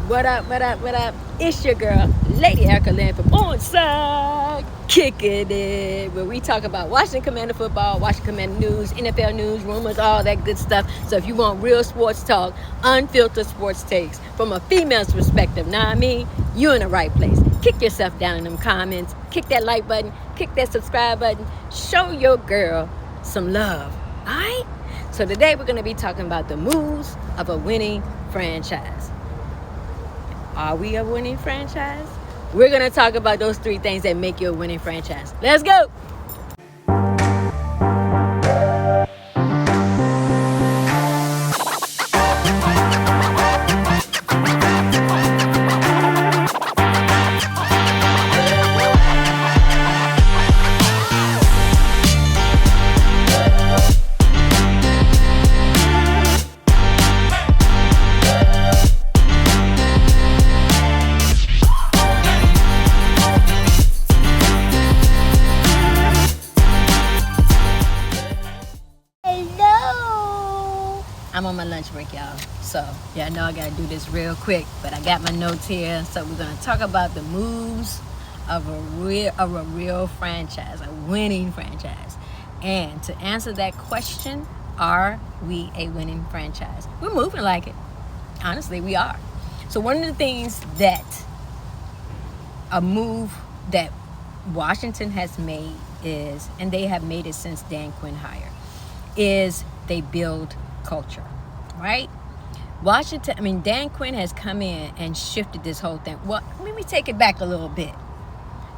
What up, what up, what up? It's your girl, Lady Erica Lynn from Onside Kicking It, where we talk about Washington Commander football, Washington Commander news, NFL news, rumors, all that good stuff. So if you want real sports talk, unfiltered sports takes from a female's perspective, now I mean, you're in the right place. Kick yourself down in them comments, kick that like button, kick that subscribe button, show your girl some love, all right? So today we're going to be talking about the moves of a winning franchise. Are we a winning franchise? We're going to talk about those 3 things that make you a winning franchise. Let's go. I'm on my lunch break, y'all. So, yeah, I know I got to do this real quick, but I got my notes here. So, we're going to talk about the moves of a real franchise, a winning franchise. And to answer that question, are we a winning franchise? We're moving like it. Honestly, we are. So, one of the things that a move that Washington has made is, and they have made it since Dan Quinn hire, is they build culture, right? Dan Quinn has come in and shifted this whole thing. Well, let me take it back a little bit,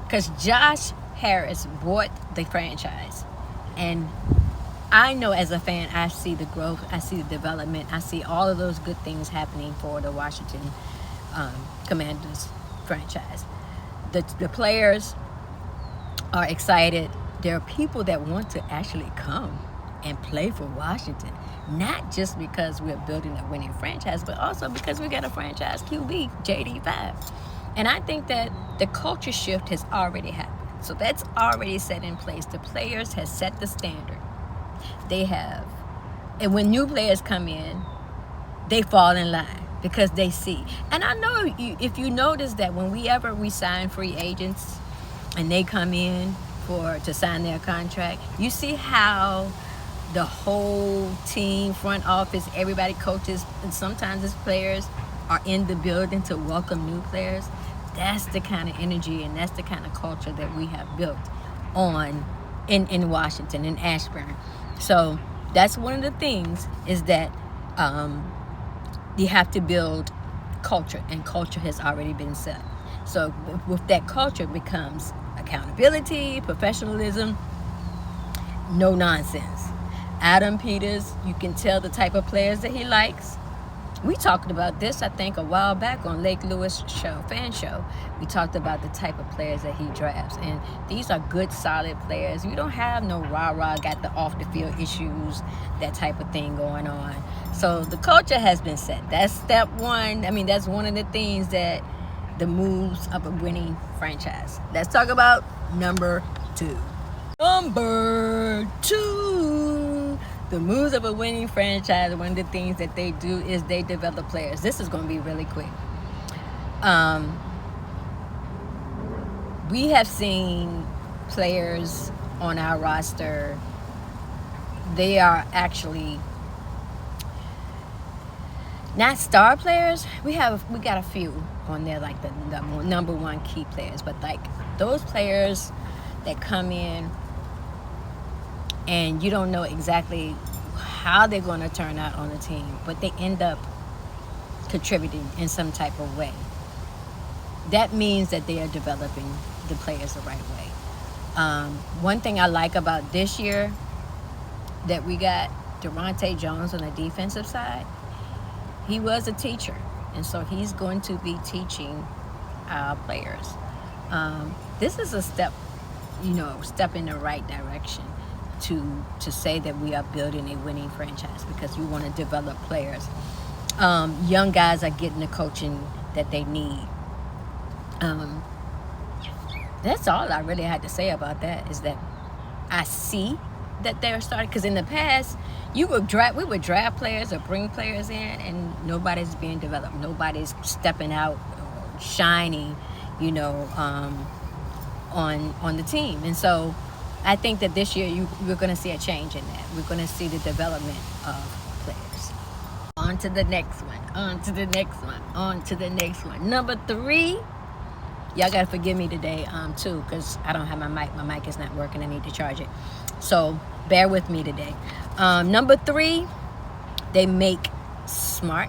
because Josh Harris bought the franchise, and I know as a fan, I see the growth, I see the development, I see all of those good things happening for the Washington Commanders franchise. The players are excited. There are people that want to actually come and play for Washington, not just because we're building a winning franchise, but also because we got a franchise QB, JD5. And I think that the culture shift has already happened. So that's already set in place. The players have set the standard. They have. And when new players come in, they fall in line because they see. And I know if you notice that when we sign free agents and they come in to sign their contract, you see how the whole team, front office, everybody, coaches, and sometimes as players are in the building to welcome new players. That's the kind of energy and that's the kind of culture that we have built on in Washington, in Ashburn. So that's one of the things, is that you have to build culture, and culture has already been set. So with that culture becomes accountability, professionalism, no nonsense. Adam Peters, you can tell the type of players that he likes. We talked about this, I think, a while back on Lake Lewis fan show. We talked about the type of players that he drafts. And these are good, solid players. You don't have no rah-rah, got the off-the-field issues, that type of thing going on. So the culture has been set. That's step one. That's one of the things that the moves of a winning franchise. Let's talk about number 2. Number 2, the moves of a winning franchise. One of the things that they do is they develop players. This is going to be really quick. We have seen players on our roster. They are actually not star players. We got a few on there, like the number 1 key players, but like those players that come in and you don't know exactly how they're going to turn out on the team, but they end up contributing in some type of way. That means that they are developing the players the right way. One thing I like about this year, that we got Durante Jones on the defensive side. He was a teacher, and so he's going to be teaching our players. This is a step in the right direction to say that we are building a winning franchise, because we want to develop players. Young guys are getting the coaching that they need. That's all I really had to say about that, is that I see that they're starting? Because in the past, we would draft players or bring players in, and nobody's being developed. Nobody's stepping out or shining, on the team. And so I think that this year we're going to see a change in that. We're going to see the development of players. On to the next one. On to the next one. On to the next one. Number 3. Y'all got to forgive me today, too, because I don't have my mic. My mic is not working. I need to charge it. So bear with me today. Number 3, they make smart,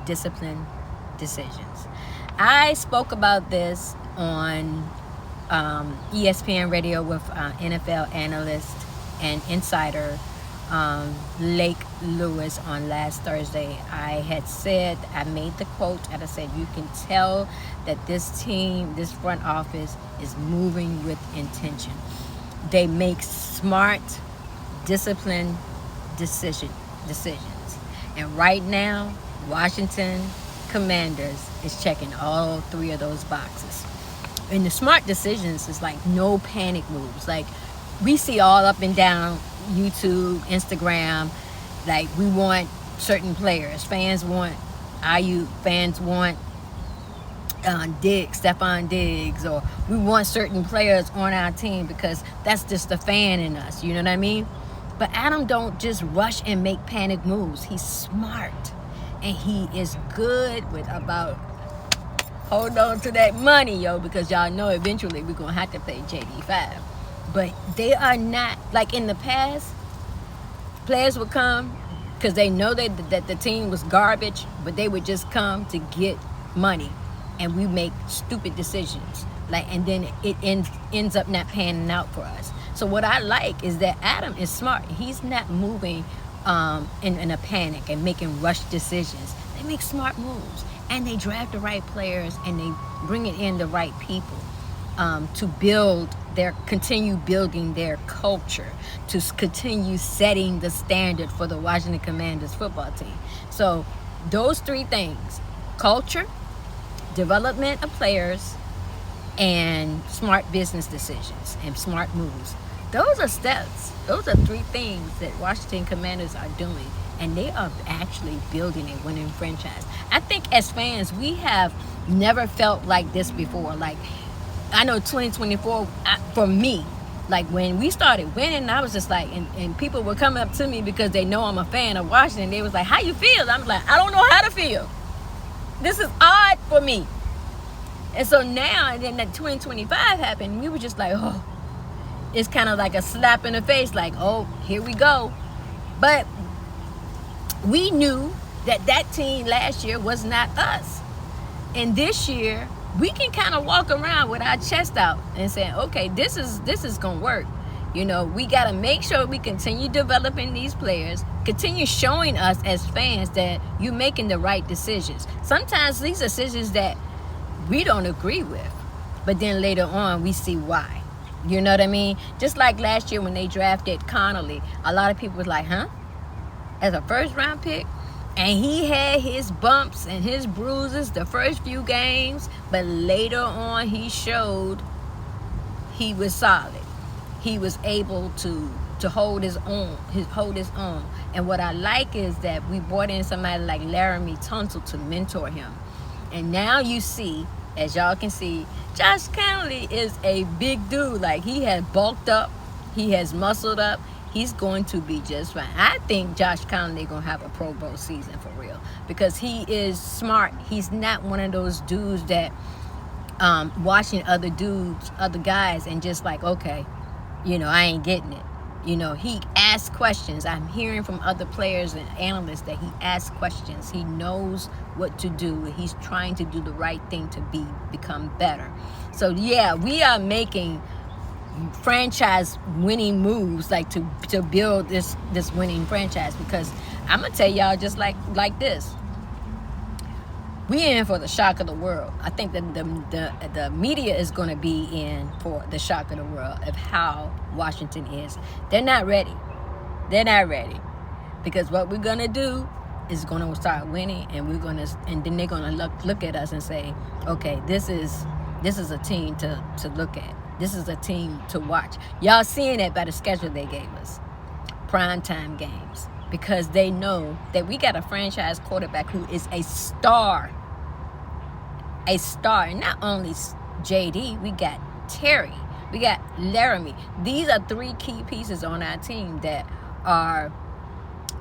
disciplined decisions. I spoke about this on ESPN radio with NFL analyst and insider Lake Lewis on last Thursday. I made the quote, and I said, you can tell that this team, this front office is moving with intention. They make smart, disciplined decisions. And right now, Washington Commanders is checking all 3 of those boxes. And the smart decisions is like no panic moves. Like we see all up and down YouTube, Instagram, like we want certain players. Fans want Ayuk, fans want Stephon Diggs, or we want certain players on our team because that's just the fan in us, you know what I mean? But Adam don't just rush and make panic moves. He's smart, and he is good with about hold on to that money, because y'all know eventually we're going to have to pay JD5. But they are not, like in the past, players would come because they know that the team was garbage, but they would just come to get money. And we make stupid decisions. And then it ends up not panning out for us. So what I like is that Adam is smart. He's not moving in a panic and making rush decisions. They make smart moves. And they draft the right players, and they bring in the right people to continue building their culture, to continue setting the standard for the Washington Commanders football team. So those 3 things: culture, development of players, and smart business decisions and smart moves. Those are steps. Those are 3 things that Washington Commanders are doing. And they are actually building a winning franchise. I think as fans, we have never felt like this before. Like, I know 2024, for me, like when we started winning, I was just like, and people would come up to me because they know I'm a fan of Washington. They was like, how you feel? I'm like, I don't know how to feel. This is odd for me. And so now, and then that 2025 happened, we were just like, oh, it's kind of like a slap in the face. Like, oh, here we go. But we knew that team last year was not us. And this year, we can kind of walk around with our chest out and say, okay, this is going to work. We got to make sure we continue developing these players, continue showing us as fans that you're making the right decisions. Sometimes these decisions that we don't agree with, but then later on, we see why. You know what I mean? Just like last year when they drafted Connolly, a lot of people was like, huh? As a first-round pick, and he had his bumps and his bruises the first few games, but later on he showed he was solid. He was able to hold his own. And what I like is that we brought in somebody like Laramie Tunsil to mentor him. And now you see, as y'all can see, Josh Connolly is a big dude. Like, he has bulked up, he has muscled up. He's going to be just fine. I think Josh Connolly going to have a Pro Bowl season for real, because he is smart. He's not one of those dudes that watching other guys and just like, okay, I ain't getting it. He asks questions. I'm hearing from other players and analysts that he asks questions. He knows what to do. He's trying to do the right thing to become better. So yeah, we are making franchise winning moves, like to build this winning franchise, because I'm gonna tell y'all just like this, we in for the shock of the world. I think that the media is going to be in for the shock of the world of how Washington is. They're not ready, because what we're gonna do is going to start winning, and then they're gonna look at us and say, okay, this is a team to look at. This is a team to watch. Y'all seeing it by the schedule they gave us. primetime games, because they know that we got a franchise quarterback who is a star. A star. And not only JD, we got Terry, we got Laramie. These are three key pieces on our team that are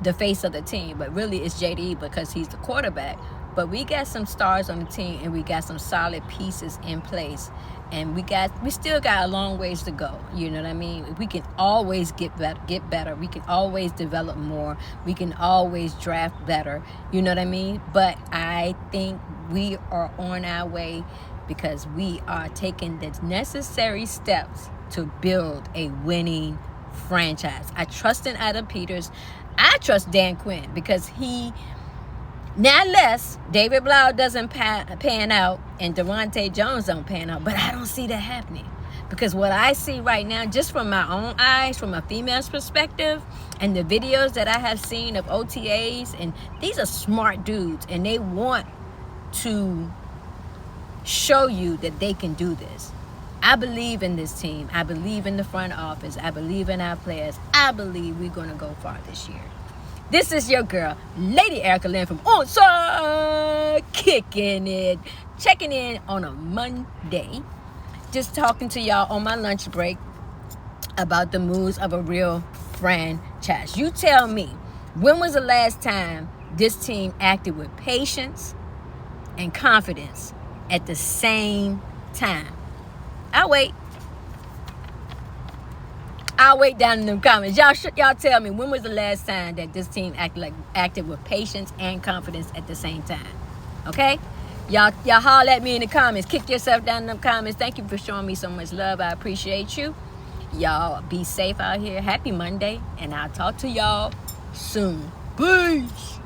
the face of the team, but really it's JD because he's the quarterback. But we got some stars on the team, and we got some solid pieces in place, and we still got a long ways to go. You know what I mean? We can always get better. We can always develop more. We can always draft better. You know what I mean? But I think we are on our way, because we are taking the necessary steps to build a winning franchise. I trust in Adam Peters. I trust Dan Quinn, because not unless David Blau doesn't pan out and Devontae Jones don't pan out. But I don't see that happening, because what I see right now, just from my own eyes, from a female's perspective, and the videos that I have seen of OTAs, and these are smart dudes, and they want to show you that they can do this. I believe in this team. I believe in the front office. I believe in our players. I believe we're going to go far this year. This is your girl, Lady Erica Lynn from Onside Kicking It. Checking in on a Monday. Just talking to y'all on my lunch break about the moves of a real franchise. You tell me, when was the last time this team acted with patience and confidence at the same time? I'll wait down in the comments. Y'all tell me, when was the last time that this team acted with patience and confidence at the same time? Okay? Y'all holler at me in the comments. Kick yourself down in the comments. Thank you for showing me so much love. I appreciate you. Y'all be safe out here. Happy Monday, and I'll talk to y'all soon. Peace.